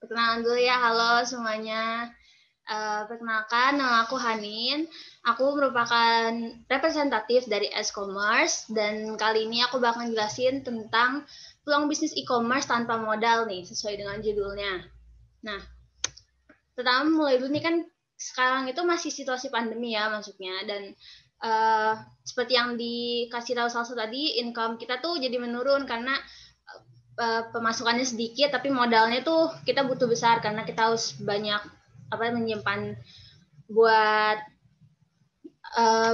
Perkenalan dulu ya, halo semuanya. Perkenalkan, nama aku Hanin. Aku merupakan representatif dari S-Commerce dan kali ini aku bakal jelasin tentang peluang bisnis e-commerce tanpa modal nih, sesuai dengan judulnya. Nah, pertama mulai dulu nih kan sekarang itu masih situasi pandemi ya maksudnya dan seperti yang dikasih tahu Salsa tadi, income kita tuh jadi menurun karena pemasukannya sedikit tapi modalnya tuh kita butuh besar karena kita harus banyak menyimpan buat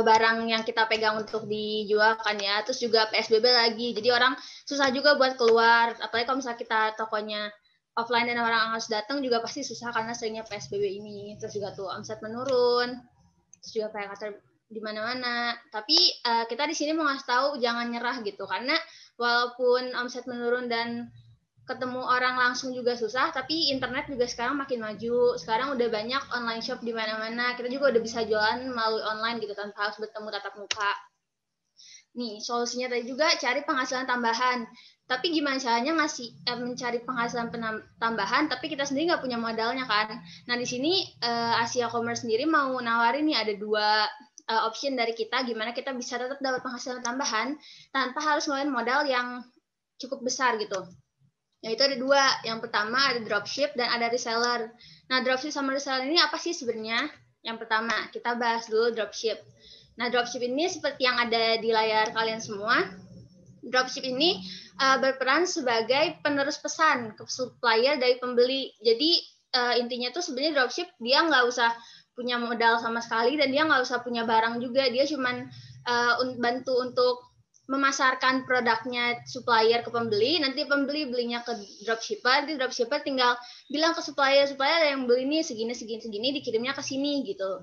barang yang kita pegang untuk dijual kan ya. Terus juga PSBB lagi, jadi orang susah juga buat keluar. Apalagi kalau misalnya kita tokonya offline dan orang harus datang juga pasti susah karena seringnya PSBB ini. Terus juga tuh omset menurun, terus juga kayak kata di mana-mana. Tapi kita di sini mau ngasih tahu jangan nyerah gitu, karena walaupun omset menurun dan ketemu orang langsung juga susah, tapi internet juga sekarang makin maju. Sekarang udah banyak online shop di mana-mana. Kita juga udah bisa jualan melalui online gitu tanpa harus bertemu tatap muka. Nih, solusinya tadi juga cari penghasilan tambahan. Tapi gimana caranya mencari penghasilan tambahan, tapi kita sendiri nggak punya modalnya kan? Nah, di sini Asia Commerce sendiri mau nawarin nih ada dua option dari kita, gimana kita bisa tetap dapat penghasilan tambahan tanpa harus ngeluarin modal yang cukup besar gitu. Nah, itu ada dua. Yang pertama ada dropship dan ada reseller. Nah, dropship sama reseller ini apa sih sebenarnya? Yang pertama, kita bahas dulu dropship. Nah, dropship ini seperti yang ada di layar kalian semua. Dropship ini berperan sebagai penerus pesan ke supplier dari pembeli. Jadi intinya tuh sebenarnya dropship dia nggak usah punya modal sama sekali dan dia nggak usah punya barang juga. Dia cuman bantu untuk memasarkan produknya supplier ke pembeli, nanti pembeli belinya ke dropshipper, nanti dropshipper tinggal bilang ke supplier ada yang beli ini segini dikirimnya ke sini gitu.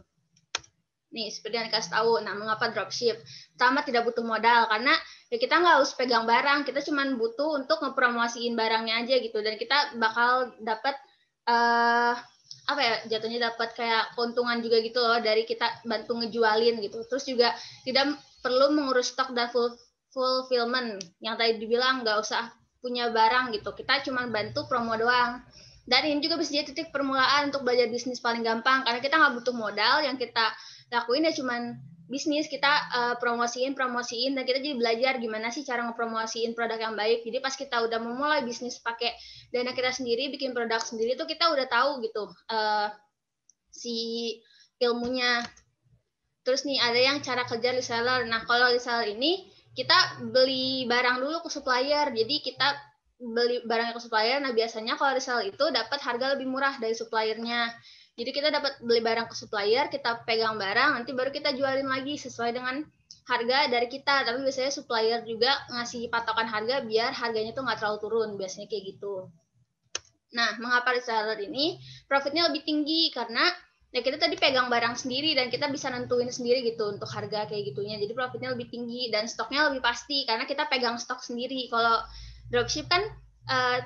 Nih, seperti yang dikasih tahu. Nah, mengapa dropship? Pertama, tidak butuh modal karena ya kita nggak harus pegang barang, kita cuma butuh untuk ngepromosiin barangnya aja gitu, dan kita bakal dapat apa ya, jatuhnya dapat kayak keuntungan juga gitu loh dari kita bantu ngejualin gitu. Terus juga tidak perlu mengurus stok dan fulfillment yang tadi dibilang nggak usah punya barang gitu, kita cuma bantu promo doang. Dan ini juga bisa jadi titik permulaan untuk belajar bisnis paling gampang karena kita nggak butuh modal, yang kita lakuin ya cuman bisnis, kita promosiin dan kita jadi belajar gimana sih cara ngepromosiin produk yang baik. Jadi pas kita udah memulai bisnis pakai dana kita sendiri, bikin produk sendiri tuh kita udah tahu gitu si ilmunya. Terus nih ada yang cara kerja reseller. Nah, kalau reseller ini kita beli barang dulu ke supplier. Jadi kita beli barang ke supplier. Nah, biasanya kalau reseller itu dapat harga lebih murah dari suppliernya. Jadi kita dapat beli barang ke supplier, kita pegang barang, nanti baru kita jualin lagi sesuai dengan harga dari kita. Tapi biasanya supplier juga ngasih patokan harga biar harganya tuh nggak terlalu turun. Biasanya kayak gitu. Nah, mengapa reseller ini profitnya lebih tinggi? Karena ya kita tadi pegang barang sendiri dan kita bisa nentuin sendiri gitu untuk harga kayak gitunya. Jadi profitnya lebih tinggi dan stoknya lebih pasti karena kita pegang stok sendiri. Kalau dropship kan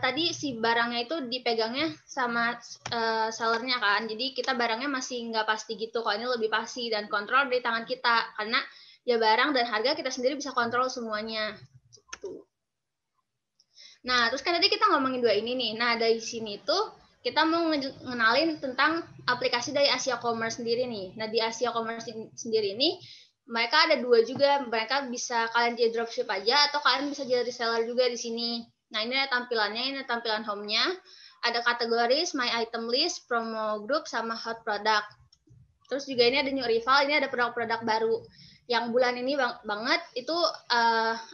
tadi si barangnya itu dipegangnya sama sellernya kan. Jadi kita barangnya masih nggak pasti gitu. Kalau ini lebih pasti dan kontrol dari tangan kita karena ya barang dan harga kita sendiri bisa kontrol semuanya. Gitu. Nah, terus kan tadi kita ngomongin dua ini nih. Nah, dari sini tuh kita mau ngenalin tentang aplikasi dari Asia Commerce sendiri nih. Nah, di Asia Commerce sendiri ini mereka ada dua juga. Mereka bisa kalian jadi dropship aja atau kalian bisa jadi reseller juga di sini. Nah, ini ada tampilannya, ini tampilan home-nya. Ada kategoris, my item list, promo group, sama hot product. Terus juga ini ada new rival, ini ada produk-produk baru. Yang bulan ini banget itu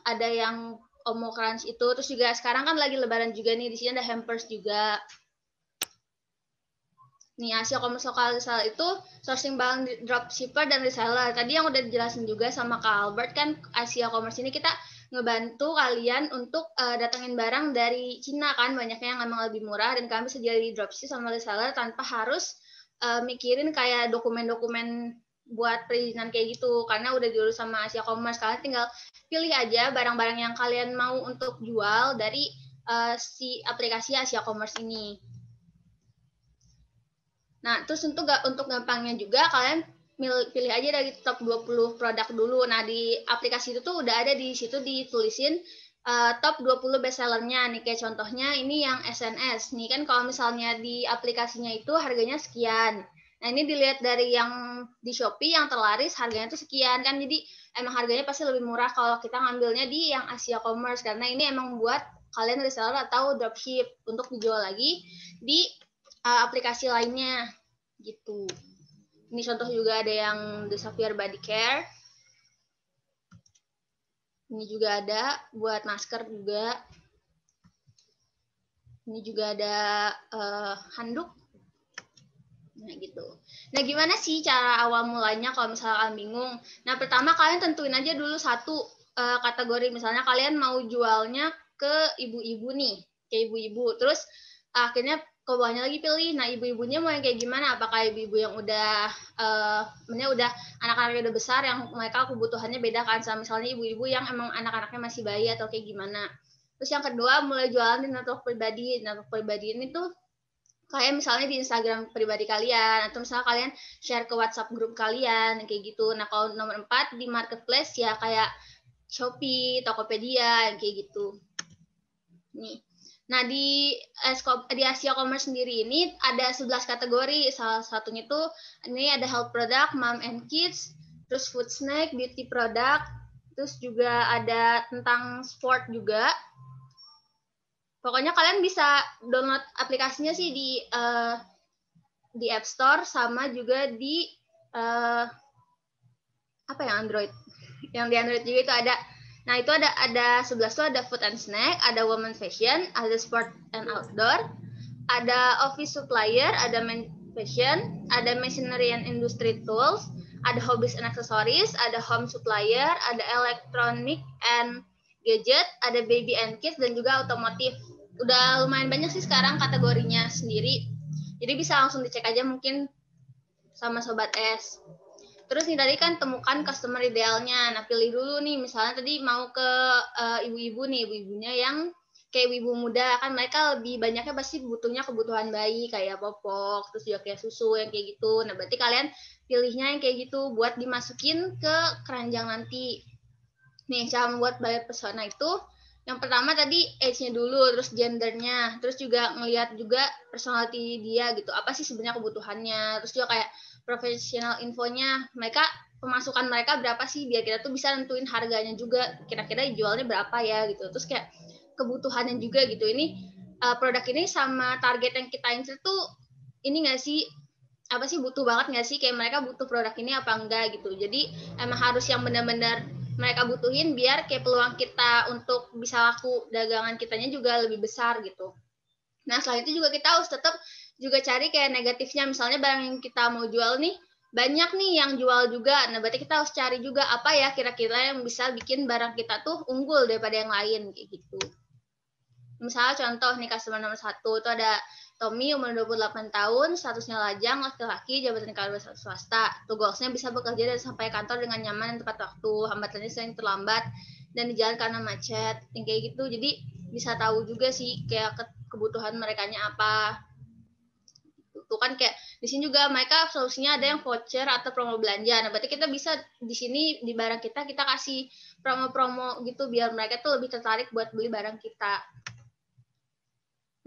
ada yang Omo Crunch itu. Terus juga sekarang kan lagi lebaran juga nih, di sini ada hampers juga. Nih, Asia Commerce Lokal Reseller itu sourcing barang dropshipper dan reseller. Tadi yang udah dijelasin juga sama Kak Albert kan, Asia Commerce ini kita ngebantu kalian untuk datengin barang dari Cina kan, banyaknya yang emang lebih murah, dan kalian bisa jadi dropship sama reseller tanpa harus mikirin kayak dokumen-dokumen buat perizinan kayak gitu, karena udah diurus sama Asia Commerce. Kalian tinggal pilih aja barang-barang yang kalian mau untuk jual dari si aplikasi Asia Commerce ini. Nah, terus untuk gampangnya juga kalian pilih aja dari top 20 produk dulu. Nah, di aplikasi itu tuh udah ada di situ ditulisin top 20 bestsellernya nih, kayak contohnya ini yang SNS nih kan, kalau misalnya di aplikasinya itu harganya sekian. Nah ini dilihat dari yang di Shopee yang terlaris harganya tuh sekian kan, jadi emang harganya pasti lebih murah kalau kita ngambilnya di yang Asia Commerce, karena ini emang buat kalian reseller atau dropship untuk dijual lagi di aplikasi lainnya gitu. Ini contoh juga ada yang The Savior Body Care. Ini juga ada buat masker juga. Ini juga ada handuk. Nah gitu. Nah gimana sih cara awal mulanya kalau misalnya kalian bingung? Nah pertama kalian tentuin aja dulu satu kategori. Misalnya kalian mau jualnya ke ibu-ibu nih, ke ibu-ibu. Terus akhirnya ke bawahnya lagi pilih. Nah ibu-ibunya mau yang kayak gimana? Apakah ibu-ibu yang udah, udah anak-anaknya udah besar, yang mereka kebutuhannya beda kan, sama misalnya ibu-ibu yang emang anak-anaknya masih bayi atau kayak gimana. Terus yang kedua mulai jualan di network pribadi. Network pribadi ini tuh kayak misalnya di Instagram pribadi kalian, atau misalnya kalian share ke WhatsApp grup kalian, kayak gitu. Nah kalau nomor 4 di marketplace ya kayak Shopee, Tokopedia, kayak gitu. Nih. Nah di Asia Commerce sendiri ini ada 11 kategori. Salah satunya tuh ini ada health product, mom and kids, terus food snack, beauty product, terus juga ada tentang sport juga. Pokoknya kalian bisa download aplikasinya sih di App Store, sama juga di apa ya, Android. Yang di Android juga itu ada. Nah, itu ada 11 tuh, ada food and snack, ada women fashion, ada sport and outdoor, ada office supplier, ada men fashion, ada machinery and industry tools, ada hobbies and accessories, ada home supplier, ada electronic and gadget, ada baby and kids, dan juga otomotif. Udah lumayan banyak sih sekarang kategorinya sendiri. Jadi bisa langsung dicek aja mungkin sama Sobat S. Terus nih tadi kan temukan customer idealnya. Nah pilih dulu nih, misalnya tadi mau ke ibu-ibu nih, ibu-ibunya yang kayak ibu muda, kan mereka lebih banyaknya pasti butuhnya kebutuhan bayi kayak popok, terus juga kayak susu yang kayak gitu. Nah berarti kalian pilihnya yang kayak gitu buat dimasukin ke keranjang nanti. Nih cara membuat buyer persona itu, yang pertama tadi age-nya dulu, terus gendernya, terus juga ngelihat juga personality dia gitu, apa sih sebenarnya kebutuhannya, terus juga kayak professional infonya, mereka pemasukan mereka berapa sih, biar kita tuh bisa nentuin harganya juga, kira-kira jualnya berapa ya gitu. Terus kayak kebutuhannya juga gitu, ini produk ini sama target yang kita incer tuh ini nggak sih, apa sih, butuh banget nggak sih, kayak mereka butuh produk ini apa enggak gitu. Jadi emang harus yang benar-benar mereka butuhin biar kayak peluang kita untuk bisa laku dagangan kitanya juga lebih besar gitu. Nah selain itu juga kita harus tetap juga cari kayak negatifnya, misalnya barang yang kita mau jual nih banyak nih yang jual juga, nah berarti kita harus cari juga apa ya kira-kira yang bisa bikin barang kita tuh unggul daripada yang lain kayak gitu. Misalnya contoh nih, customer nomor 1 itu ada Tommy, umur 28 tahun, statusnya lajang, laki-laki, jabatan karir swasta. Tugasnya bisa bekerja dan sampai kantor dengan nyaman dan tepat waktu, hambatannya sering terlambat, dan di jalan karena macet, yang kayak gitu. Jadi bisa tahu juga sih kayak kebutuhan merekanya apa. Tuh kan kayak di sini juga mereka solusinya ada yang voucher atau promo belanja. Nah, berarti kita bisa di sini di barang kita kasih promo-promo gitu biar mereka tuh lebih tertarik buat beli barang kita.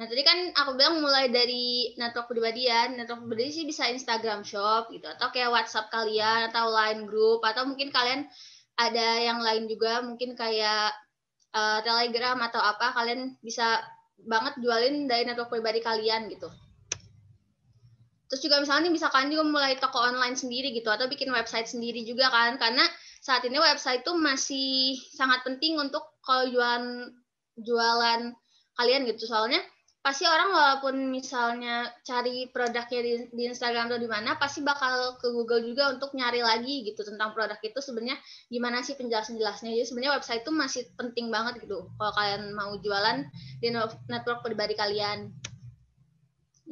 Nah, tadi kan aku bilang mulai dari network pribadi ya. Network pribadi sih bisa Instagram Shop gitu, atau kayak WhatsApp kalian, atau Line Group, atau mungkin kalian ada yang lain juga, mungkin kayak Telegram atau apa, kalian bisa banget jualin dari network pribadi kalian gitu. Terus juga misalnya nih, bisa kalian juga mulai toko online sendiri gitu, atau bikin website sendiri juga kan, karena saat ini website tuh masih sangat penting untuk kalau jualan kalian gitu. Soalnya pasti orang walaupun misalnya cari produknya di Instagram atau di mana, pasti bakal ke Google juga untuk nyari lagi gitu tentang produk itu sebenarnya gimana sih penjelasan-jelasnya. Jadi sebenarnya website itu masih penting banget gitu kalau kalian mau jualan di network pribadi kalian.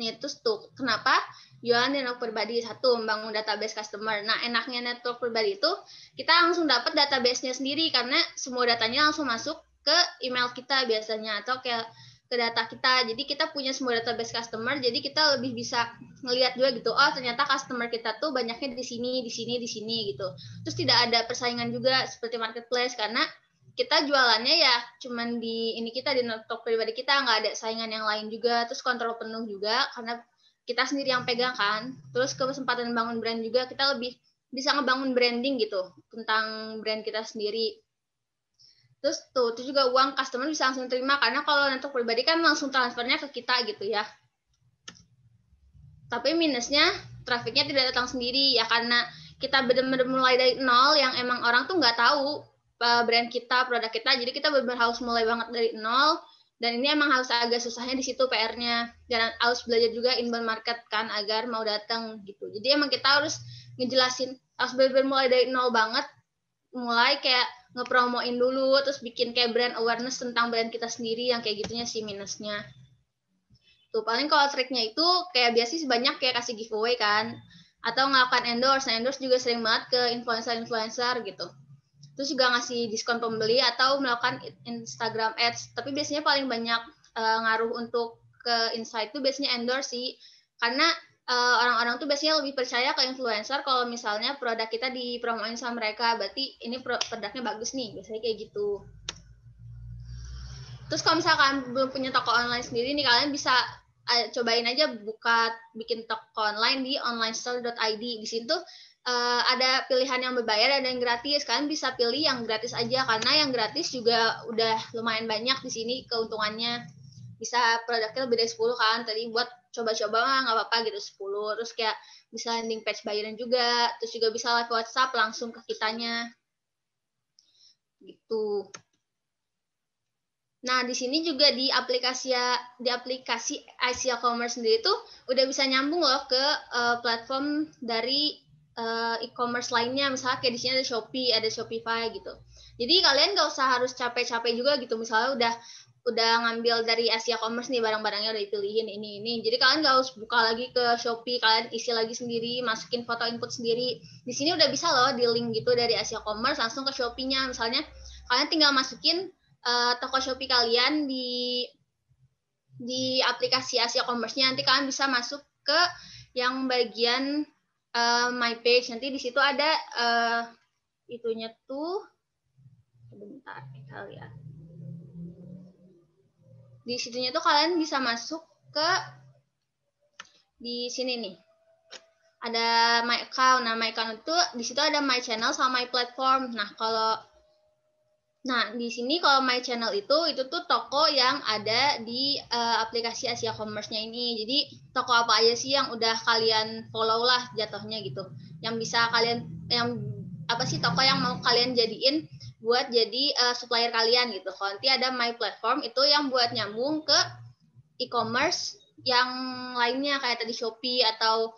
Nih, terus tuh kenapa jualan di network pribadi? Satu, membangun database customer. Nah, enaknya network pribadi itu kita langsung dapat database-nya sendiri karena semua datanya langsung masuk ke email kita biasanya, atau kayak ke data kita. Jadi kita punya semua database customer, jadi kita lebih bisa ngelihat juga gitu, oh ternyata customer kita tuh banyaknya di sini, di sini, di sini gitu. Terus tidak ada persaingan juga seperti marketplace, karena kita jualannya ya cuman di ini kita di toko pribadi kita, nggak ada saingan yang lain juga, terus kontrol penuh juga karena kita sendiri yang pegang kan. Terus kesempatan bangun brand juga, kita lebih bisa ngebangun branding gitu tentang brand kita sendiri. Terus tuh itu juga uang customer bisa langsung terima, karena kalau untuk pribadi kan langsung transfernya ke kita gitu ya. Tapi minusnya trafficnya tidak datang sendiri ya, karena kita benar-benar mulai dari nol yang emang orang tuh nggak tahu brand kita, produk kita, jadi kita benar-benar harus mulai banget dari nol, dan ini emang harus agak susahnya di situ PR-nya, dan harus belajar juga inbound market kan agar mau datang gitu. Jadi emang kita harus ngejelasin, harus benar-benar mulai dari nol banget, mulai kayak ngepromoin dulu, terus bikin kayak brand awareness tentang brand kita sendiri, yang kayak gitunya sih minusnya. Tuh paling kalau triknya itu kayak biasa sih banyak kayak kasih giveaway kan, atau ngelakukan endorse. Nah, endorse juga sering banget ke influencer-influencer gitu. Terus juga ngasih diskon pembeli atau melakukan Instagram ads. Tapi biasanya paling banyak ngaruh untuk ke insight tuh biasanya endorse sih. Karena orang-orang tuh biasanya lebih percaya ke influencer kalau misalnya produk kita dipromoin sama mereka, berarti ini produknya bagus nih, biasanya kayak gitu. Terus kalau misalkan belum punya toko online sendiri nih, kalian bisa cobain aja bikin toko online di onlinestore.id. Di situ ada pilihan yang berbayar, ada yang gratis. Kalian bisa pilih yang gratis aja, karena yang gratis juga udah lumayan banyak di sini keuntungannya. Bisa produknya lebih dari 10 kan. Tadi buat coba-coba mah nggak apa-apa gitu 10. Terus kayak bisa landing page bayaran juga. Terus juga bisa live WhatsApp langsung ke kitanya. Gitu. Nah, di sini juga di aplikasi Asia Commerce sendiri tuh udah bisa nyambung loh ke platform dari e-commerce lainnya. Misalnya kayak di sini ada Shopee, ada Shopify gitu. Jadi kalian nggak usah harus capek-capek juga gitu. Misalnya udah ngambil dari Asia Commerce nih, barang-barangnya udah dipilihin ini. Jadi kalian nggak harus buka lagi ke Shopee, kalian isi lagi sendiri, masukin foto input sendiri. Di sini udah bisa loh di link gitu dari Asia Commerce langsung ke Shopee-nya. Misalnya kalian tinggal masukin toko Shopee kalian di aplikasi Asia Commerce-nya, nanti kalian bisa masuk ke yang bagian my page. Nanti di situ ada itunya tuh, sebentar kita lihat. Di situnya tuh kalian bisa masuk ke di sini nih. Ada my account. Nah, my account itu di situ ada my channel sama my platform. Nah, di sini kalau My Channel itu tuh toko yang ada di aplikasi Asia Commerce-nya ini. Jadi, toko apa aja sih yang udah kalian follow lah jatuhnya gitu. Yang bisa toko yang mau kalian jadiin buat jadi supplier kalian gitu. Kalau nanti ada My Platform itu yang buat nyambung ke e-commerce yang lainnya kayak tadi Shopee atau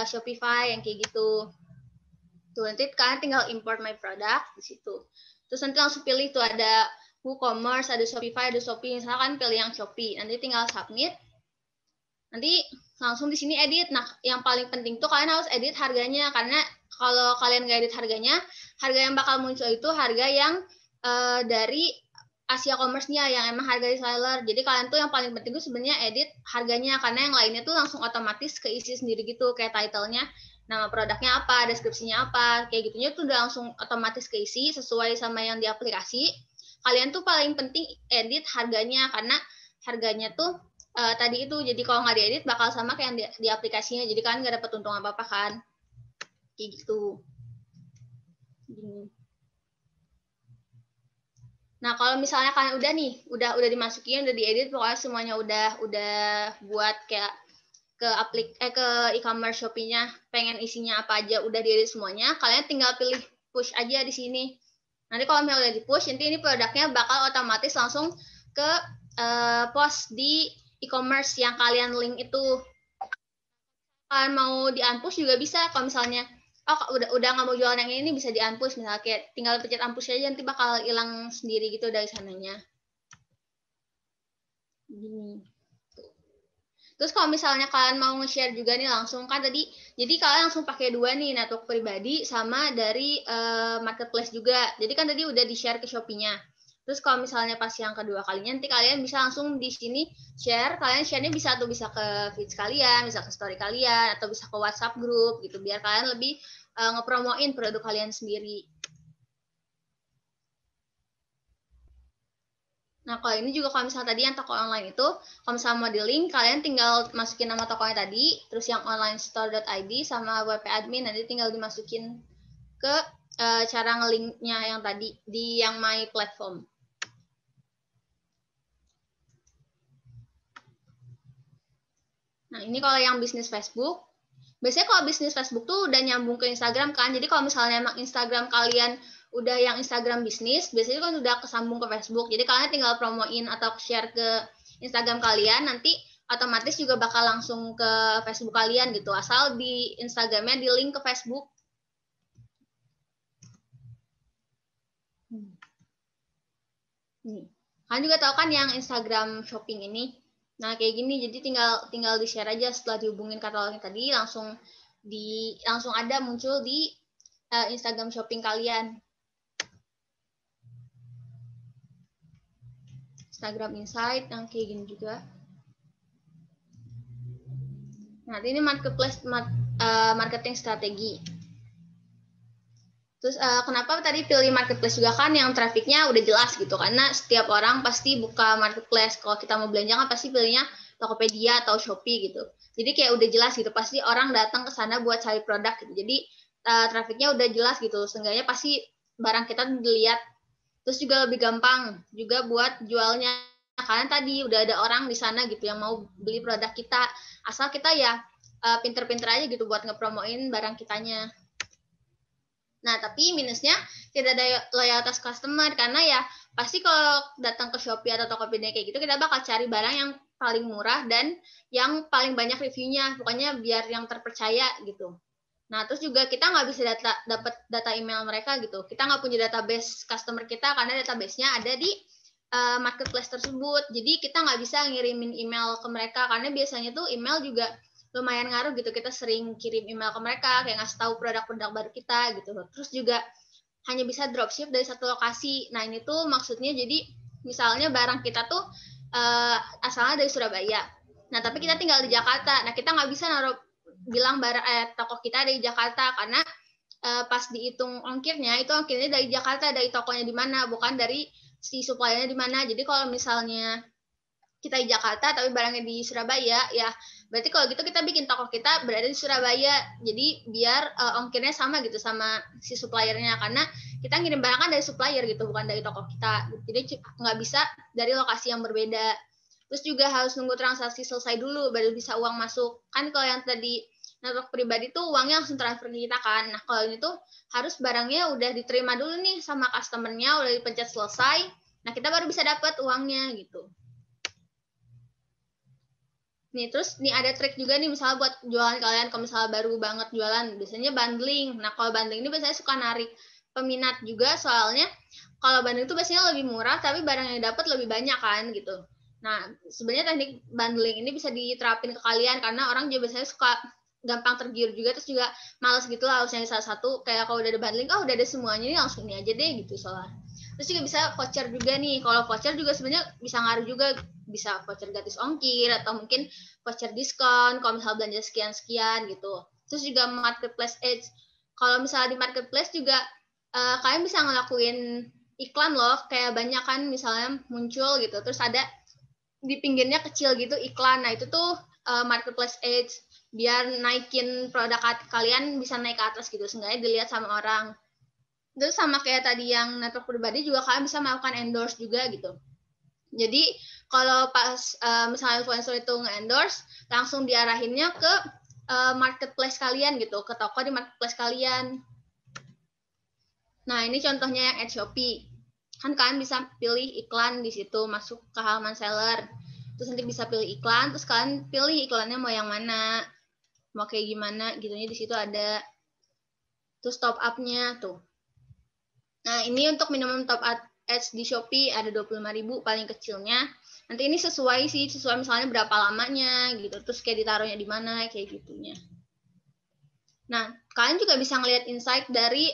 Shopify yang kayak gitu. Tuh, nanti kalian tinggal import My Product di situ. Terus nanti langsung pilih tuh ada WooCommerce, ada Shopify, ada Shopee. Misalkan pilih yang Shopee, nanti tinggal submit. Nanti langsung di sini edit. Nah, yang paling penting tuh kalian harus edit harganya, karena kalau kalian nggak edit harganya, harga yang bakal muncul itu harga yang dari Asia Commerce-nya yang emang harga reseller. Jadi kalian tuh yang paling penting tuh sebenarnya edit harganya, karena yang lainnya tuh langsung otomatis keisi sendiri gitu, kayak title-nya, nama produknya apa, deskripsinya apa, kayak gitunya tuh udah langsung otomatis keisi sesuai sama yang di aplikasi. Kalian tuh paling penting edit harganya, karena harganya tuh tadi itu, jadi kalau nggak diedit bakal sama kayak yang di aplikasinya, jadi kalian nggak dapat untung apa-apa kan, kayak gitu. Nah, kalau misalnya kalian udah nih, udah dimasukin, udah diedit, pokoknya semuanya udah buat kayak ke e-commerce Shopee-nya, pengen isinya apa aja udah diedit semuanya, kalian tinggal pilih push aja di sini. Nanti kalau misalnya udah di push, nanti ini produknya bakal otomatis langsung ke post di e-commerce yang kalian link itu. Kalian mau di unpush juga bisa, kalau misalnya udah nggak mau jualan yang ini, bisa di unpush, misalnya kayak tinggal pencet unpush aja, nanti bakal hilang sendiri gitu dari sananya. Gini. Terus kalau misalnya kalian mau nge-share juga nih langsung kan tadi, jadi kalian langsung pakai dua nih, network pribadi sama dari marketplace juga. Jadi kan tadi udah di-share ke Shopee-nya. Terus kalau misalnya pas yang kedua kalinya, nanti kalian bisa langsung di sini share. Kalian share-nya bisa ke feeds kalian, bisa ke story kalian, atau bisa ke WhatsApp group gitu, biar kalian lebih ngepromoin produk kalian sendiri. Nah, kalau ini juga kalau misalnya tadi yang toko online itu, kalau misalnya mau di link, kalian tinggal masukin nama tokonya tadi, terus yang onlinestore.id sama WP admin, nanti tinggal dimasukin ke cara ngelinknya yang tadi, di yang my platform. Nah, ini kalau yang bisnis Facebook, biasanya kalau bisnis Facebook tuh udah nyambung ke Instagram kan, jadi kalau misalnya emang Instagram kalian udah yang Instagram bisnis, biasanya kan udah kesambung ke Facebook. Jadi kalian tinggal promoin atau share ke Instagram kalian, nanti otomatis juga bakal langsung ke Facebook kalian gitu. Asal di Instagramnya di link ke Facebook. Nih, kalian juga tahu kan yang Instagram shopping ini. Nah, kayak gini, jadi tinggal di-share aja setelah dihubungin katalognya tadi, langsung ada muncul di Instagram shopping kalian. Instagram Insight yang kayak gini juga. Nah, ini marketplace marketing strategi. Terus kenapa tadi pilih marketplace juga kan yang trafficnya udah jelas gitu, karena setiap orang pasti buka marketplace. Kalau kita mau belanja kan pasti pilihnya Tokopedia atau Shopee gitu. Jadi kayak udah jelas gitu, pasti orang datang ke sana buat cari produk gitu. Jadi trafficnya udah jelas gitu, seenggaknya pasti barang kita dilihat. Terus juga lebih gampang juga buat jualnya, karena tadi udah ada orang di sana gitu yang mau beli produk kita, asal kita ya pinter-pinter aja gitu buat ngepromoin barang kitanya. Nah, tapi minusnya tidak ada loyalitas customer, karena ya pasti kalau datang ke Shopee atau Tokopedia kayak gitu, kita bakal cari barang yang paling murah dan yang paling banyak reviewnya, pokoknya biar yang terpercaya gitu. Nah, terus juga kita nggak bisa dapat data email mereka gitu. Kita nggak punya database customer kita, karena database-nya ada di marketplace tersebut. Jadi kita nggak bisa ngirimin email ke mereka, karena biasanya tuh email juga lumayan ngaruh gitu. Kita sering kirim email ke mereka, kayak ngasih tahu produk-produk baru kita gitu. Terus juga hanya bisa dropship dari satu lokasi. Nah, ini tuh maksudnya jadi misalnya barang kita tuh asalnya dari Surabaya. Nah, tapi kita tinggal di Jakarta. Nah, kita nggak bisa bilang toko kita dari Jakarta, karena pas dihitung ongkirnya, itu ongkirnya dari Jakarta, dari tokonya di mana, bukan dari si suppliernya di mana. Jadi kalau misalnya kita di Jakarta tapi barangnya di Surabaya, ya berarti kalau gitu kita bikin toko kita berada di Surabaya. Jadi biar ongkirnya sama gitu sama si suppliernya, karena kita ngirim barang kan dari supplier gitu, bukan dari toko kita. Jadi nggak bisa dari lokasi yang berbeda. Terus juga harus nunggu transaksi selesai dulu baru bisa uang masuk. Kan kalau yang tadi network pribadi tuh uangnya langsung transfer ke kita kan. Nah, kalau ini tuh harus barangnya udah diterima dulu nih sama customernya, udah dipencet selesai. Nah, kita baru bisa dapat uangnya gitu. Nih, terus nih ada trik juga nih, misalnya buat jualan kalian, kalau misalnya baru banget jualan, biasanya bundling. Nah, kalau bundling ini biasanya suka narik peminat juga, soalnya kalau bundling itu biasanya lebih murah, tapi barang yang dapat lebih banyak kan gitu. Nah, sebenarnya teknik bundling ini bisa diterapin ke kalian, karena orang juga biasanya suka gampang tergiur juga, terus juga males gitu lah harus nyari salah satu. Kayak kalau udah ada bundling, oh udah ada semuanya nih, langsung ini aja deh gitu soalnya. Terus juga bisa voucher juga nih. Kalau voucher juga sebenarnya bisa ngaruh juga, bisa voucher gratis ongkir atau mungkin voucher diskon kalau misalnya belanja sekian-sekian gitu. Terus juga marketplace ads. Kalau misalnya di marketplace juga kalian bisa ngelakuin iklan loh, kayak banyak kan misalnya muncul gitu, terus ada di pinggirnya kecil gitu iklan. Nah, itu tuh marketplace ads, biar naikin produk kalian bisa naik ke atas gitu, seenggaknya dilihat sama orang. Terus sama kayak tadi yang network pribadi juga kalian bisa melakukan endorse juga gitu. Jadi kalau pas misalnya influencer itu nge-endorse, langsung diarahinnya ke marketplace kalian gitu, ke toko di marketplace kalian. Nah, ini contohnya yang ad Shopee. Kan kalian bisa pilih iklan di situ, masuk ke halaman seller. Terus nanti bisa pilih iklan, terus kalian pilih iklannya mau yang mana, mau kayak gimana gitunya, di situ ada. Terus top up-nya tuh. Nah, ini untuk minimum top up ads di Shopee ada 25.000 paling kecilnya. Nanti ini sesuai misalnya berapa lamanya gitu. Terus kayak ditaruhnya di mana kayak gitunya. Nah, kalian juga bisa ngelihat insight dari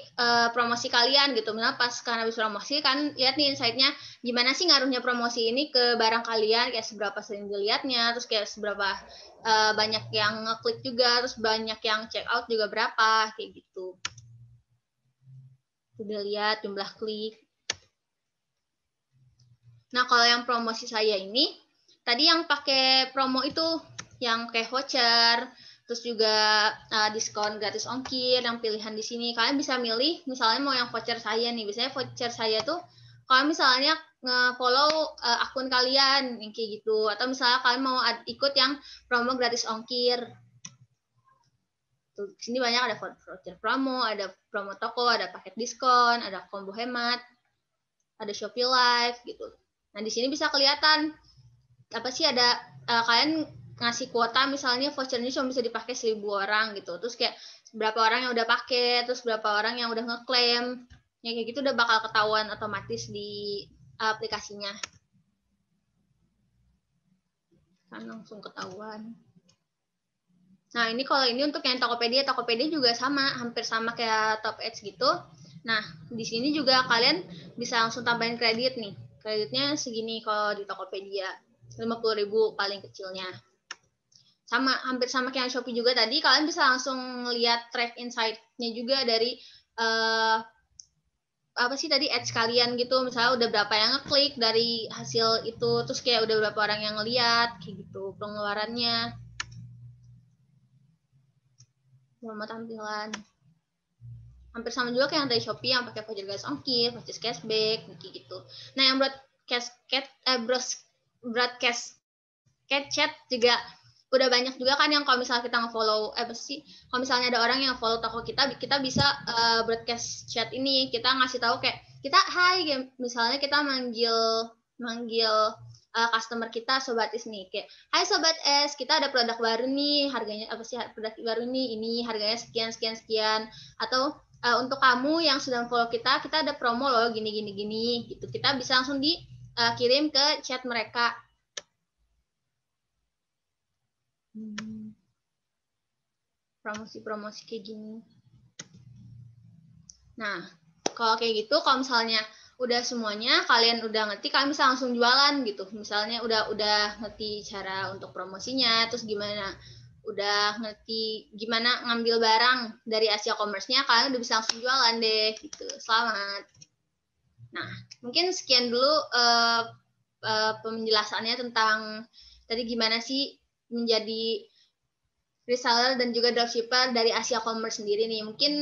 promosi kalian gitu. Misalnya pas kalian habis promosi, kan lihat nih insight-nya gimana sih ngaruhnya promosi ini ke barang kalian, kayak seberapa sering dilihatnya, terus kayak seberapa banyak yang ngeklik juga, terus banyak yang check out juga berapa, kayak gitu. Udah lihat jumlah klik. Nah, kalau yang promosi saya ini, tadi yang pakai promo itu, yang kayak voucher, terus juga diskon gratis ongkir, yang pilihan di sini. Kalian bisa milih, misalnya mau yang voucher saya nih. Biasanya voucher saya tuh, kalau misalnya nge-follow akun kalian, yang kayak gitu. Atau misalnya kalian mau ikut yang promo gratis ongkir. Tuh, di sini banyak ada voucher promo, ada promo toko, ada paket diskon, ada combo hemat, ada Shopee Live gitu. Nah, di sini bisa kelihatan apa sih, ada kalian ngasih kuota misalnya voucher ini cuma bisa dipakai 1.000 orang gitu. Terus kayak berapa orang yang udah pakai, terus berapa orang yang udah ngeklaim. Ya kayak gitu udah bakal ketahuan otomatis di aplikasinya. Kan langsung ketahuan. Nah, ini kalau ini untuk yang Tokopedia juga sama, hampir sama kayak Top Ads gitu. Nah, di sini juga kalian bisa langsung tambahin kredit nih. Kreditnya segini kalau di Tokopedia. 50.000 paling kecilnya. Sama, hampir sama kayak Shopee juga tadi, kalian bisa langsung lihat track insight-nya juga dari apa sih tadi, ads kalian gitu. Misalnya udah berapa yang ngeklik dari hasil itu, terus kayak udah berapa orang yang ngeliat, kayak gitu, pengeluarannya. Nama tampilan. Hampir sama juga kayak yang dari Shopee yang pakai voucher gratis ongkir, voucher cashback, gitu. Nah, yang broadcast chat juga udah banyak juga kan, yang kalau misalnya kita nge-follow kalau misalnya ada orang yang follow toko kita bisa broadcast chat ini, kita ngasih tahu kayak kita hai, misalnya kita manggil customer kita Sobat Es nih, kayak hai Sobat Es, kita ada produk baru nih, harganya apa sih produk baru nih, ini harganya sekian sekian sekian, atau untuk kamu yang sudah follow kita ada promo loh gini gitu. Kita bisa langsung dikirim ke chat mereka. Promosi kayak gini. Nah, kalau kayak gitu, kalau misalnya udah semuanya kalian udah ngerti, kalian bisa langsung jualan gitu. Misalnya udah ngerti cara untuk promosinya, terus udah ngerti gimana ngambil barang dari Asia Commerce-nya, kalian udah bisa langsung jualan deh gitu. Selamat. Nah, mungkin sekian dulu penjelasannya tentang tadi gimana sih menjadi reseller dan juga dropshipper dari Asia Commerce sendiri nih. Mungkin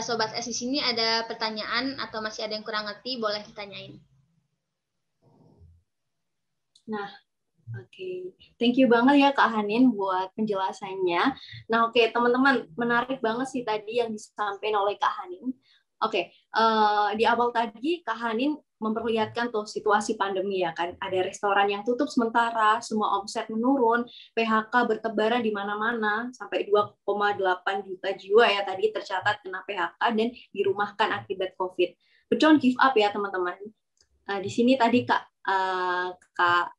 Sobat S di sini ada pertanyaan atau masih ada yang kurang ngerti, boleh ditanyain. Nah, oke. Thank you banget ya Kak Hanin buat penjelasannya. Nah, oke, teman-teman, menarik banget sih tadi yang disampaikan oleh Kak Hanin. Oke, di awal tadi Kak Hanin memperlihatkan tuh situasi pandemi ya kan. Ada restoran yang tutup sementara, semua omset menurun, PHK bertebaran di mana-mana, sampai 2,8 juta jiwa ya tadi tercatat kena PHK dan dirumahkan akibat COVID. But don't give up ya teman-teman. Di sini tadi kakak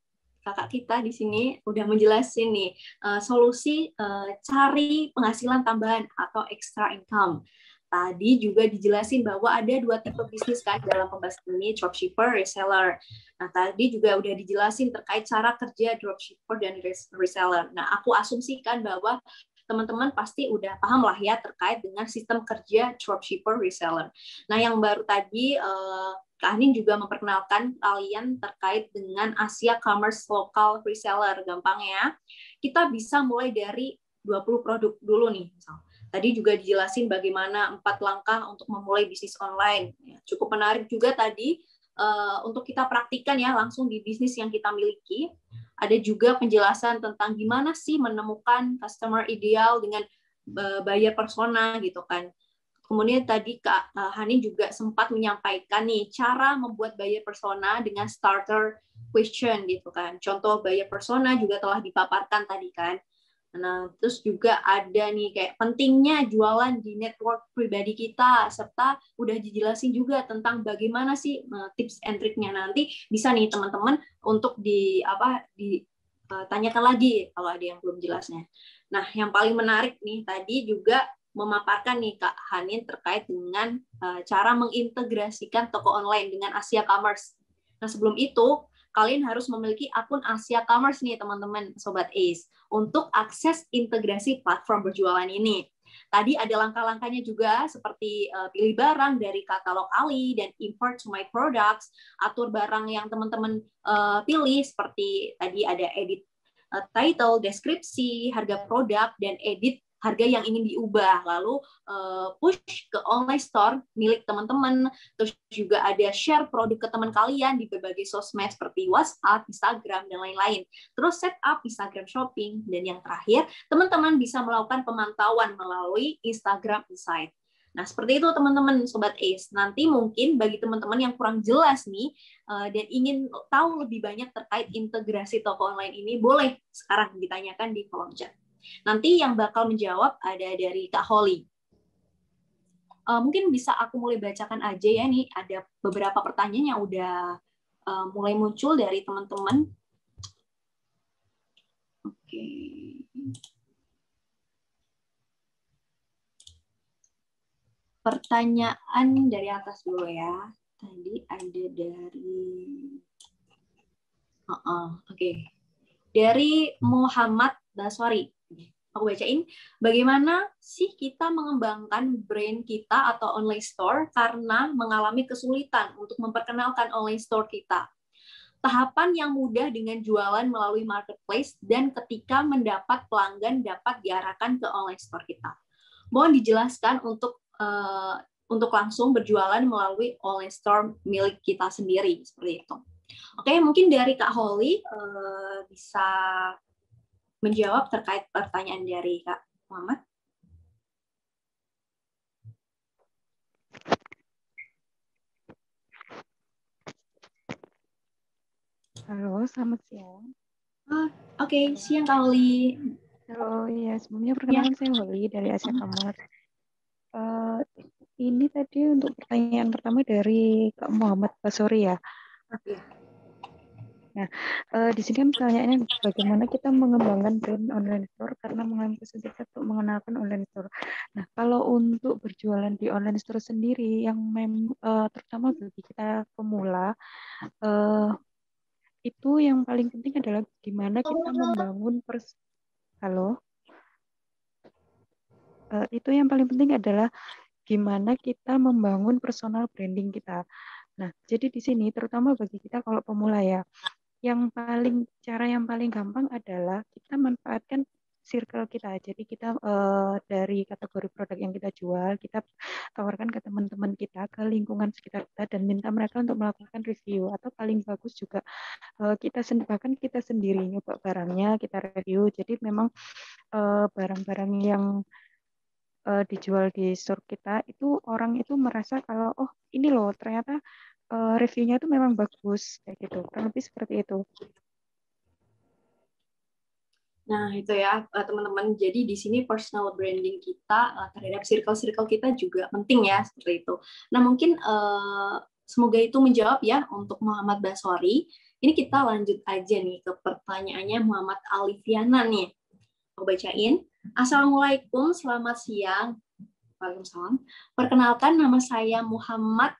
kita di sini udah menjelasin nih solusi cari penghasilan tambahan atau extra income. Tadi juga dijelasin bahwa ada 2 tipe bisnis kan dalam pembahasan ini, dropshipper, reseller. Nah, tadi juga udah dijelasin terkait cara kerja dropshipper dan reseller. Nah, aku asumsikan bahwa teman-teman pasti udah paham lah ya terkait dengan sistem kerja dropshipper, reseller. Nah, yang baru tadi Kak Hanin juga memperkenalkan kalian terkait dengan Asia Commerce Local Reseller. Gampangnya, kita bisa mulai dari 20 produk dulu nih. Tadi juga dijelasin bagaimana 4 langkah untuk memulai bisnis online. Cukup menarik juga tadi untuk kita praktikkan ya langsung di bisnis yang kita miliki. Ada juga penjelasan tentang gimana sih menemukan customer ideal dengan buyer persona gitu kan. Kemudian tadi Kak Hanin juga sempat menyampaikan nih cara membuat buyer persona dengan starter question gitu kan. Contoh buyer persona juga telah dipaparkan tadi kan. Nah, terus juga ada nih kayak pentingnya jualan di network pribadi kita, serta udah dijelasin juga tentang bagaimana sih tips and triknya. Nanti bisa nih teman-teman untuk ditanyakan lagi kalau ada yang belum jelasnya. Nah, yang paling menarik nih tadi juga memaparkan nih Kak Hanin terkait dengan cara mengintegrasikan toko online dengan Asia Commerce. Nah, sebelum itu kalian harus memiliki akun Asia Commerce nih teman-teman Sobat Ace untuk akses integrasi platform berjualan ini. Tadi ada langkah-langkahnya juga seperti pilih barang dari katalog Ali dan import to my products, atur barang yang teman-teman pilih seperti tadi ada edit title, deskripsi, harga produk, dan edit harga yang ingin diubah, lalu push ke online store milik teman-teman, terus juga ada share produk ke teman kalian di berbagai sosmed seperti WhatsApp, Instagram, dan lain-lain. Terus set up Instagram Shopping, dan yang terakhir, teman-teman bisa melakukan pemantauan melalui Instagram Insight. Nah, seperti itu teman-teman Sobat ACE. Nanti mungkin bagi teman-teman yang kurang jelas nih, dan ingin tahu lebih banyak terkait integrasi toko online ini, boleh sekarang ditanyakan di kolom chat. Nanti yang bakal menjawab ada dari Kak Holly. Mungkin bisa aku mulai bacakan aja ya, nih ada beberapa pertanyaan yang udah mulai muncul dari teman-teman. Oke. Pertanyaan dari atas dulu ya. Tadi ada dari oke. Dari Muhammad Baswari. Aku bacain, bagaimana sih kita mengembangkan brand kita atau online store karena mengalami kesulitan untuk memperkenalkan online store kita. Tahapan yang mudah dengan jualan melalui marketplace dan ketika mendapat pelanggan dapat diarahkan ke online store kita. Mohon dijelaskan untuk langsung berjualan melalui online store milik kita sendiri, seperti itu. Oke, mungkin dari Kak Holly bisa menjawab terkait pertanyaan dari Kak Muhammad. Halo, selamat siang. Oke, siang Kak Holly. Halo, ya sebelumnya perkenalkan saya Holly dari Asia Kamar. Ini tadi untuk pertanyaan pertama dari Kak Muhammad Basori ya. Oke. Nah, di sini kan pertanyaannya bagaimana kita mengembangkan brand online store karena mengalami kesulitan untuk mengenalkan online store. Nah, kalau untuk berjualan di online store sendiri yang terutama bagi kita pemula, itu yang paling penting adalah gimana kita membangun itu yang paling penting adalah gimana kita membangun personal branding kita. Nah, jadi di sini terutama bagi kita kalau pemula ya, cara yang paling gampang adalah kita manfaatkan circle kita. Jadi kita dari kategori produk yang kita jual, kita tawarkan ke teman-teman kita, ke lingkungan sekitar kita, dan minta mereka untuk melakukan review. Atau paling bagus juga kita sendiri nyoba barangnya, kita review. Jadi memang barang-barang yang dijual di store kita itu orang itu merasa kalau oh ini loh ternyata reviewnya itu memang bagus kayak gitu, kurang lebih seperti itu. Nah, itu ya teman-teman. Jadi di sini personal branding kita terhadap circle-circle kita juga penting ya, seperti itu. Nah, mungkin semoga itu menjawab ya untuk Muhammad Baswari. Ini kita lanjut aja nih ke pertanyaannya Muhammad Alifiana nih. Aku bacain. Assalamualaikum, selamat siang. Waalaikumsalam. Perkenalkan, nama saya Muhammad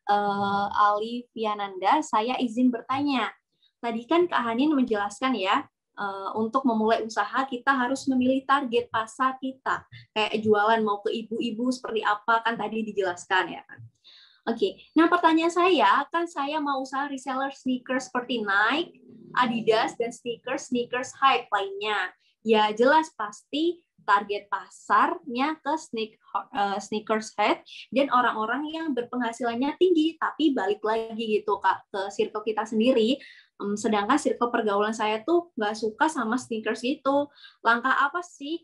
Ali Fiananda. Saya izin bertanya. Tadi kan Kak Hanin menjelaskan ya, untuk memulai usaha kita harus memilih target pasar kita. Kayak jualan mau ke ibu-ibu seperti apa, kan tadi dijelaskan ya kan. Oke, nah pertanyaan saya, kan saya mau usaha reseller sneakers seperti Nike, Adidas, dan sneakers hype lainnya. Ya jelas pasti target pasarnya ke sneakers head dan orang-orang yang berpenghasilannya tinggi, tapi balik lagi gitu Kak ke circle kita sendiri. Sedangkan circle pergaulan saya tuh nggak suka sama sneakers gitu. Langkah apa sih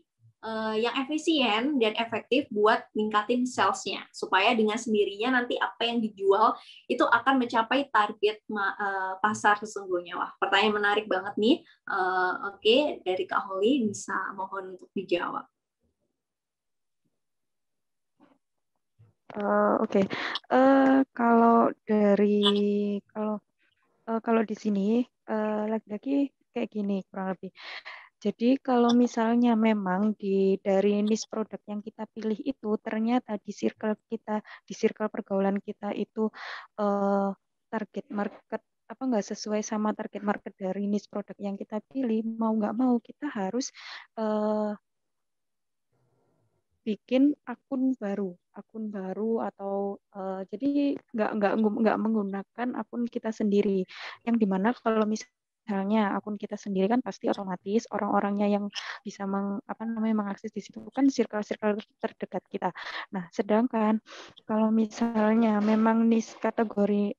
yang efisien dan efektif buat ningkatin salesnya supaya dengan sendirinya nanti apa yang dijual itu akan mencapai target pasar sesungguhnya? Wah, pertanyaan menarik banget nih. Oke, dari Kak Holly bisa mohon untuk dijawab. Oke. Kalau di sini lagi-lagi kayak gini kurang lebih. Jadi kalau misalnya memang dari niche produk yang kita pilih itu ternyata di circle pergaulan kita itu target market apa nggak sesuai sama target market dari niche produk yang kita pilih, mau nggak mau kita harus bikin akun baru atau jadi nggak menggunakan akun kita sendiri, yang dimana kalau misalnya akun kita sendiri kan pasti otomatis orang-orangnya yang bisa mengakses di situ kan circle-circle terdekat kita. Nah, sedangkan kalau misalnya memang kategori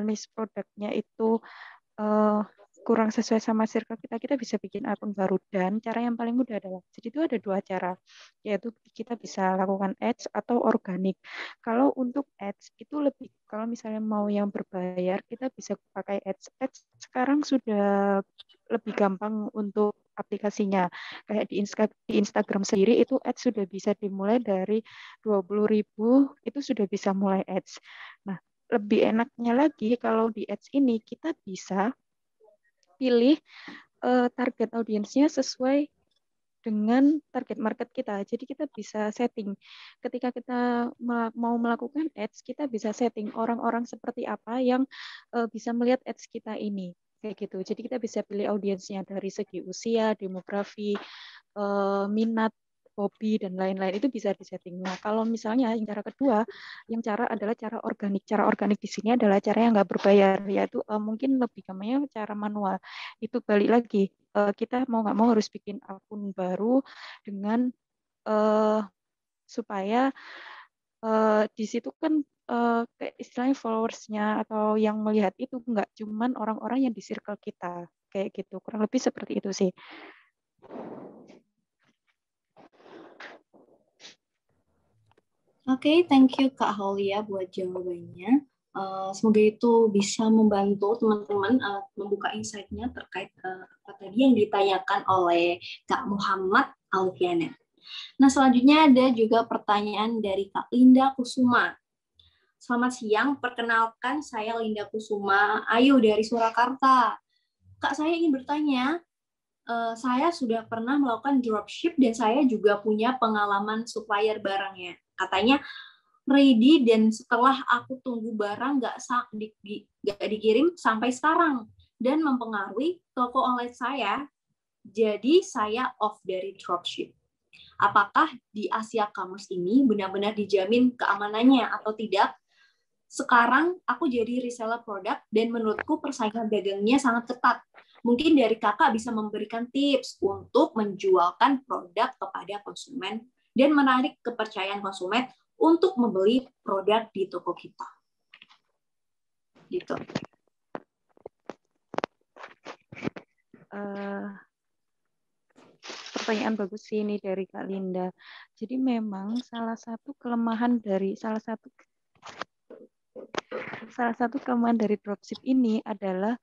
niche produknya itu kurang sesuai sama circle kita, kita bisa bikin akun baru. Dan cara yang paling mudah adalah, jadi itu ada 2 cara, yaitu kita bisa lakukan ads atau organik. Kalau untuk ads itu lebih, kalau misalnya mau yang berbayar, kita bisa pakai ads. Ads sekarang sudah lebih gampang untuk aplikasinya. Kayak di Instagram sendiri itu ads sudah bisa dimulai dari 20.000, itu sudah bisa mulai ads. Nah, lebih enaknya lagi kalau di ads ini kita bisa pilih target audiensnya sesuai dengan target market kita. Jadi kita bisa setting. Ketika kita mau melakukan ads, kita bisa setting orang-orang seperti apa yang bisa melihat ads kita ini. Kayak gitu. Jadi kita bisa pilih audiensnya dari segi usia, demografi, minat, hobi, dan lain-lain. Itu bisa disetting. Nah, kalau misalnya yang cara kedua, yang cara adalah cara organik. Cara organik di sini adalah cara yang nggak berbayar, yaitu mungkin lebih gampangnya cara manual. Itu balik lagi, kita mau nggak mau harus bikin akun baru dengan supaya di situ kan kayak istilahnya followersnya atau yang melihat itu nggak cuman orang-orang yang di circle kita. Kayak gitu. Kurang lebih seperti itu sih. Oke, thank you Kak Haulia buat jawabannya. Semoga itu bisa membantu teman-teman membuka insight-nya terkait apa tadi yang ditanyakan oleh Kak Muhammad Alfiana. Nah, selanjutnya ada juga pertanyaan dari Kak Linda Kusuma. Selamat siang, perkenalkan saya Linda Kusuma Ayu dari Surakarta. Kak, saya ingin bertanya, saya sudah pernah melakukan dropship dan saya juga punya pengalaman supplier barangnya. Katanya ready dan setelah aku tunggu barang nggak dikirim sampai sekarang dan mempengaruhi toko online saya, jadi saya off dari dropship. Apakah di Asia Commerce ini benar-benar dijamin keamanannya atau tidak? Sekarang aku jadi reseller produk dan menurutku persaingan dagangnya sangat ketat. Mungkin dari kakak bisa memberikan tips untuk menjualkan produk kepada konsumen dan menarik kepercayaan konsumen untuk membeli produk di toko kita. Gitu. Pertanyaan bagus sih ini dari Kak Linda. Jadi memang salah satu kelemahan dari dropship ini adalah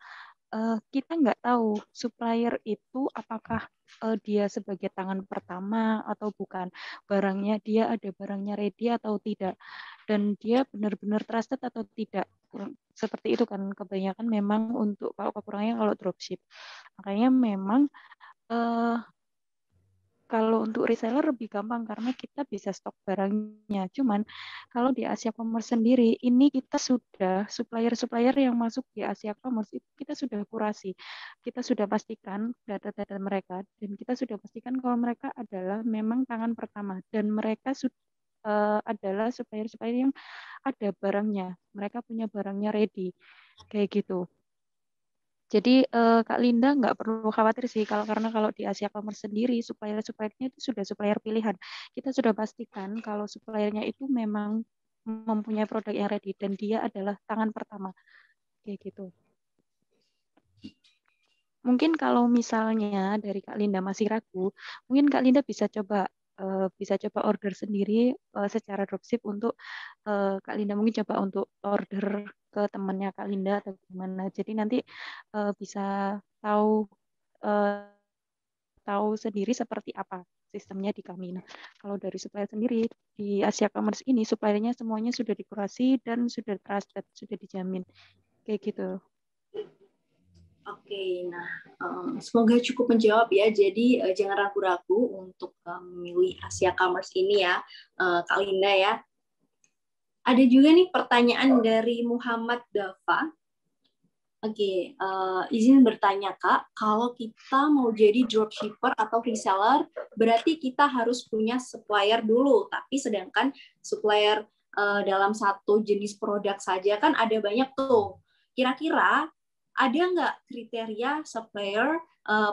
kita nggak tahu supplier itu apakah dia sebagai tangan pertama atau bukan, barangnya dia ada barangnya ready atau tidak, dan dia benar-benar trusted atau tidak. Seperti itu kan kebanyakan memang untuk kalau kekurangannya kalau dropship. Makanya memang kalau untuk reseller lebih gampang karena kita bisa stok barangnya. Cuman kalau di Asia Commerce sendiri, ini kita sudah supplier-supplier yang masuk di Asia Commerce itu kita sudah kurasi. Kita sudah pastikan data-data mereka dan kita sudah pastikan kalau mereka adalah memang tangan pertama dan mereka adalah supplier-supplier yang ada barangnya. Mereka punya barangnya ready. Kayak gitu. Jadi Kak Linda nggak perlu khawatir sih karena kalau di Asia Commerce sendiri supplier-suppliernya itu sudah supplier pilihan. Kita sudah pastikan kalau suppliernya itu memang mempunyai produk yang ready dan dia adalah tangan pertama. Kayak gitu. Mungkin kalau misalnya dari Kak Linda masih ragu, mungkin Kak Linda bisa coba order sendiri secara dropship untuk Kak Linda mungkin coba untuk order ke temannya Kak Linda atau gimana. Jadi nanti bisa tahu sendiri seperti apa sistemnya di kami. Nah, kalau dari supplier sendiri di Asia Commerce ini suppliernya semuanya sudah dikurasi dan sudah trusted, sudah dijamin. Kayak gitu. Oke, nah semoga cukup menjawab ya. Jadi jangan ragu-ragu untuk memilih Asia Commerce ini ya, Kak Linda ya. Ada juga nih pertanyaan dari Muhammad Dafa. Oke, izin bertanya Kak, kalau kita mau jadi dropshipper atau reseller, berarti kita harus punya supplier dulu. Tapi sedangkan supplier dalam satu jenis produk saja kan ada banyak tuh. Kira-kira ada nggak kriteria supplier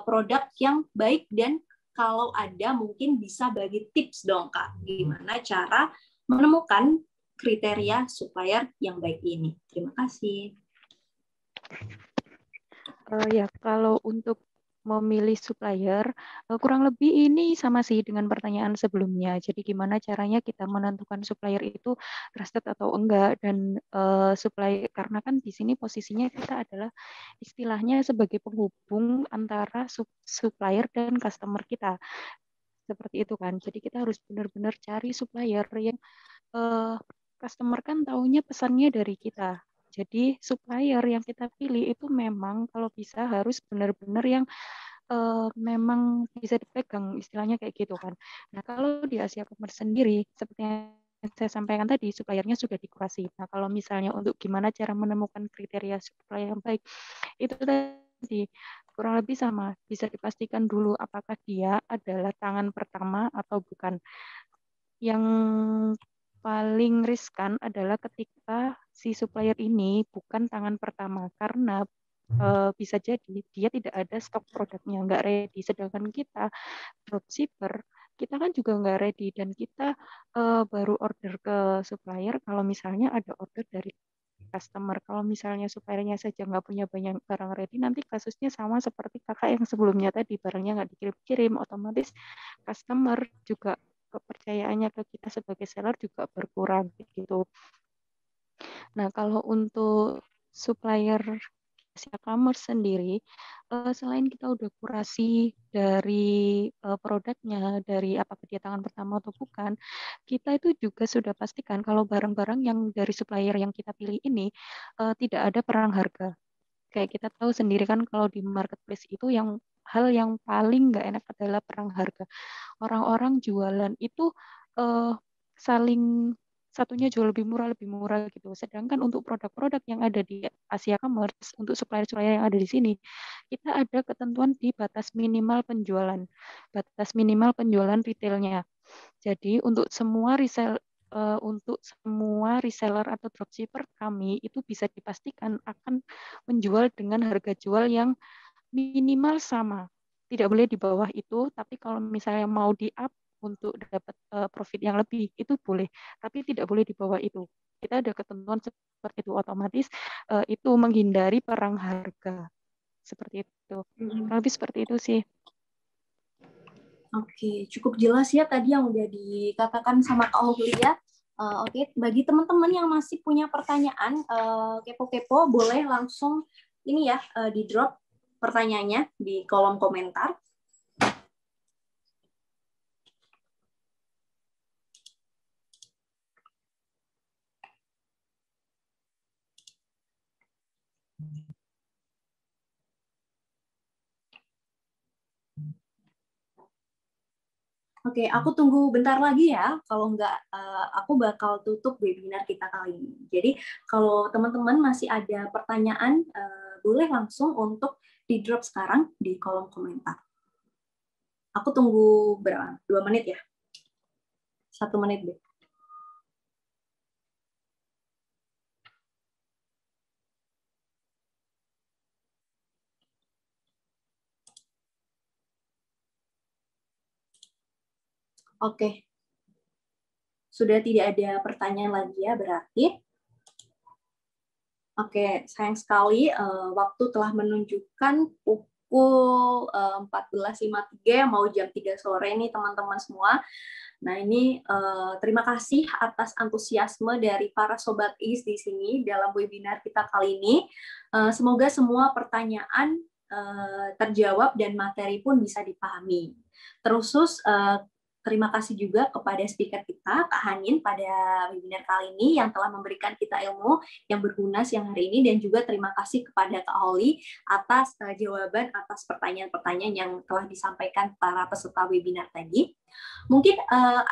produk yang baik, dan kalau ada mungkin bisa bagi tips dong Kak, gimana cara menemukan kriteria supplier yang baik ini. Terima kasih. Ya, kalau untuk memilih supplier, kurang lebih ini sama sih dengan pertanyaan sebelumnya. Jadi gimana caranya kita menentukan supplier itu trusted atau enggak, dan supplier, karena kan di sini posisinya kita adalah istilahnya sebagai penghubung antara supplier dan customer kita. Seperti itu kan. Jadi kita harus benar-benar cari supplier yang customer kan taunya pesannya dari kita. Jadi supplier yang kita pilih itu memang kalau bisa harus benar-benar yang memang bisa dipegang, istilahnya kayak gitu kan. Nah, kalau di Asia Commerce sendiri, seperti yang saya sampaikan tadi, suppliernya sudah dikurasi. Nah, kalau misalnya untuk gimana cara menemukan kriteria supplier yang baik, itu tadi kurang lebih sama. Bisa dipastikan dulu apakah dia adalah tangan pertama atau bukan. Yang paling riskan adalah ketika si supplier ini bukan tangan pertama, karena bisa jadi dia tidak ada stok produknya, nggak ready. Sedangkan kita dropshipper, kita kan juga nggak ready, dan kita baru order ke supplier kalau misalnya ada order dari customer. Kalau misalnya suppliernya saja nggak punya banyak barang ready, nanti kasusnya sama seperti kakak yang sebelumnya tadi, barangnya nggak dikirim-kirim, otomatis customer juga kepercayaannya ke kita sebagai seller juga berkurang gitu. Nah, kalau untuk supplier Asia Commerce sendiri, selain kita udah kurasi dari produknya, dari apakah dia tangan pertama atau bukan, kita itu juga sudah pastikan kalau barang-barang yang dari supplier yang kita pilih ini tidak ada perang harga. Kayak kita tahu sendiri kan kalau di marketplace itu yang hal yang paling nggak enak adalah perang harga. Orang-orang jualan itu saling satunya jual lebih murah gitu. Sedangkan untuk produk-produk yang ada di Asia Commerce, untuk supplier-supplier yang ada di sini, kita ada ketentuan di batas minimal penjualan retailnya. Jadi untuk semua reseller atau dropshipper kami itu bisa dipastikan akan menjual dengan harga jual yang minimal sama. Tidak boleh di bawah itu, tapi kalau misalnya mau di-up untuk dapat profit yang lebih, itu boleh. Tapi tidak boleh di bawah itu. Kita ada ketentuan seperti itu, otomatis itu menghindari perang harga. Seperti itu. Lebih seperti itu sih. Oke, cukup jelas ya tadi yang udah dikatakan sama Kak Ohlia. Oke, bagi teman-teman yang masih punya pertanyaan, kepo-kepo, boleh langsung ini ya, di drop pertanyaannya di kolom komentar. Oke, aku tunggu bentar lagi ya. Kalau nggak, aku bakal tutup webinar kita kali ini. Jadi, kalau teman-teman masih ada pertanyaan, boleh langsung untuk di-drop sekarang di kolom komentar. Aku tunggu berapa? 2 menit ya? 1 menit deh. Oke. Sudah tidak ada pertanyaan lagi ya, berarti. Oke, sayang sekali waktu telah menunjukkan pukul 14.53, mau jam 3 sore nih teman-teman semua. Nah, ini terima kasih atas antusiasme dari para Sobat IS di sini dalam webinar kita kali ini. Semoga semua pertanyaan terjawab dan materi pun bisa dipahami. Terus terima kasih juga kepada speaker kita, Kak Hanin, pada webinar kali ini yang telah memberikan kita ilmu yang berguna siang hari ini, dan juga terima kasih kepada Kak Holly atas jawaban atas pertanyaan-pertanyaan yang telah disampaikan para peserta webinar tadi. Mungkin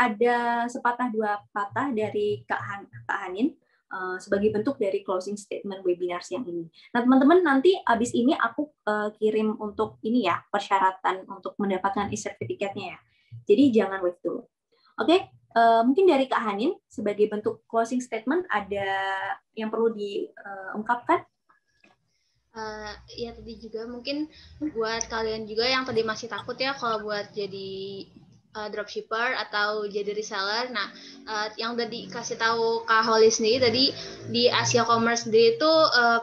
ada sepatah dua patah dari Kak Hanin sebagai bentuk dari closing statement webinar siang ini. Nah, teman-teman, nanti abis ini aku kirim untuk ini ya, persyaratan untuk mendapatkan e-sertifikatnya ya. Jadi jangan wait dulu. Oke, mungkin dari Kak Hanin sebagai bentuk closing statement ada yang perlu diungkapkan? Ya tadi juga mungkin buat kalian juga yang tadi masih takut ya kalau buat jadi dropshipper atau jadi reseller. Nah, yang udah dikasih tahu Kak Holly sendiri tadi di Asia Commerce sendiri itu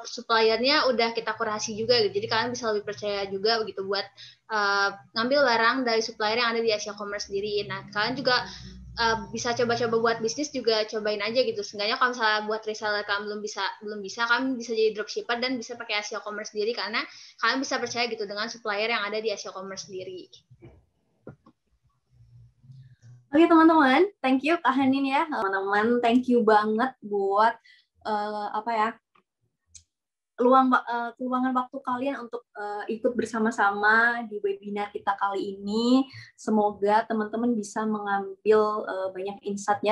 suppliernya udah kita kurasi juga gitu. Jadi kalian bisa lebih percaya juga begitu buat ngambil barang dari supplier yang ada di Asia Commerce sendiri. Nah, kalian juga bisa coba-coba buat bisnis juga cobain aja gitu. Seenggaknya kalau misalnya buat reseller kalian belum bisa kalian bisa jadi dropshipper dan bisa pakai Asia Commerce sendiri karena kalian bisa percaya gitu dengan supplier yang ada di Asia Commerce sendiri. Oke teman-teman, thank you Kak Hanin ya. Teman-teman, thank you banget buat keluangan waktu kalian untuk ikut bersama-sama di webinar kita kali ini. Semoga teman-teman bisa mengambil banyak insight ya